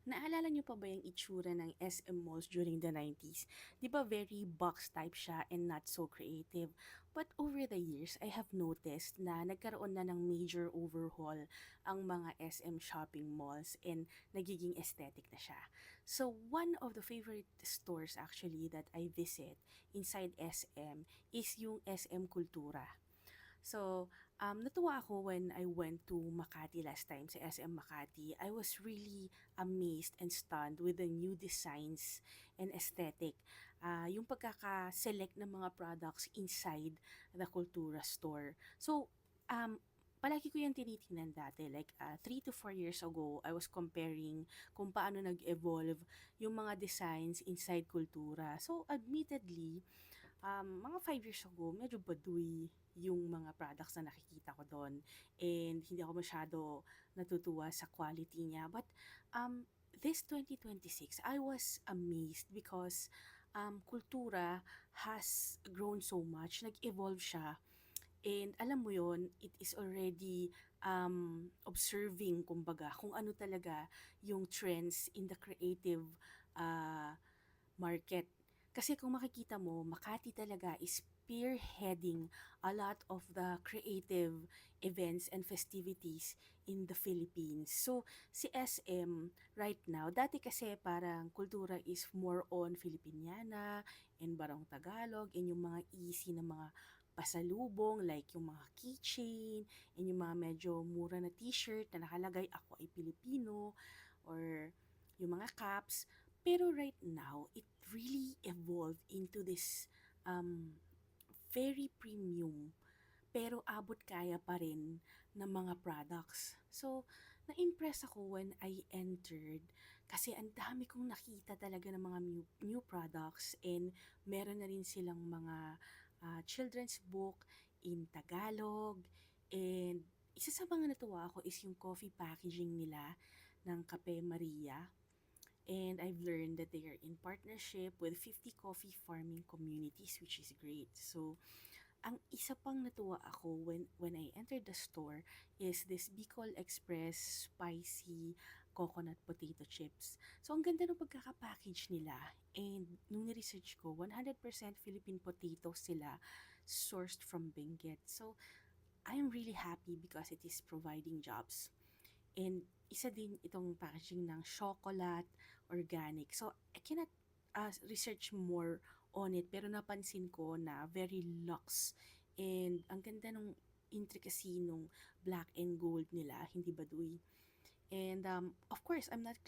Naalala niyo pa ba yung itsura ng SM malls during the 90s? 'Di ba very box type siya and not so creative? But over the years, I have noticed na nagkaroon na ng major overhaul ang mga SM shopping malls and nagiging aesthetic na siya. So one of the favorite stores actually that I visit inside SM is yung SM Kultura. So, natuwa ako when I went to Makati last time sa SM Makati. I was really amazed and stunned with the new designs and aesthetic. Yung pagkaka-select ng mga products inside the Kultura store. So, palagi ko yung tinitingnan dati. Like, 3 to 4 years ago, I was comparing kung paano nag-evolve yung mga designs inside Kultura. So, admittedly, mga 5 years ago, medyo baduy yung mga products na nakikita ko doon. And hindi ako masyado natutuwa sa quality niya. But this 2026, I was amazed because kultura has grown so much. Nag-evolve siya. And alam mo yon, it is already observing, kumbaga, kung ano talaga yung trends in the creative uh, market. Kasi kung makikita mo, Makati talaga is spearheading a lot of the creative events and festivities in the Philippines. So, si SM right now, dati kasi parang kultura is more on Filipiniana and Barong Tagalog and yung mga easy na mga pasalubong like yung mga keychain and yung mga medyo mura na t-shirt na nakalagay ako ay Pilipino or yung mga caps. Pero right now, it really evolved into this very premium pero abot kaya pa rin ng mga products. So, na-impress ako when I entered kasi ang dami kong nakita talaga ng mga new products and meron na rin silang mga children's book in Tagalog. And isa sa mga natuwa ako is yung coffee packaging nila ng Kape Maria. And I've learned that they are in partnership with 50 coffee farming communities, which is great. So, ang isa pang natuwa ako when I entered the store is this Bicol Express spicy coconut potato chips. So, ang ganda ng pagkakapackage nila. And nung ni-research ko, 100% Philippine potatoes sila sourced from Benguet. So, I am really happy because it is providing jobs. And isa din itong packaging ng chocolate, organic. So, I cannot research more on it, pero napansin ko na very luxe. And ang ganda nung intricacy nung black and gold nila, hindi baduy. And of course, I'm not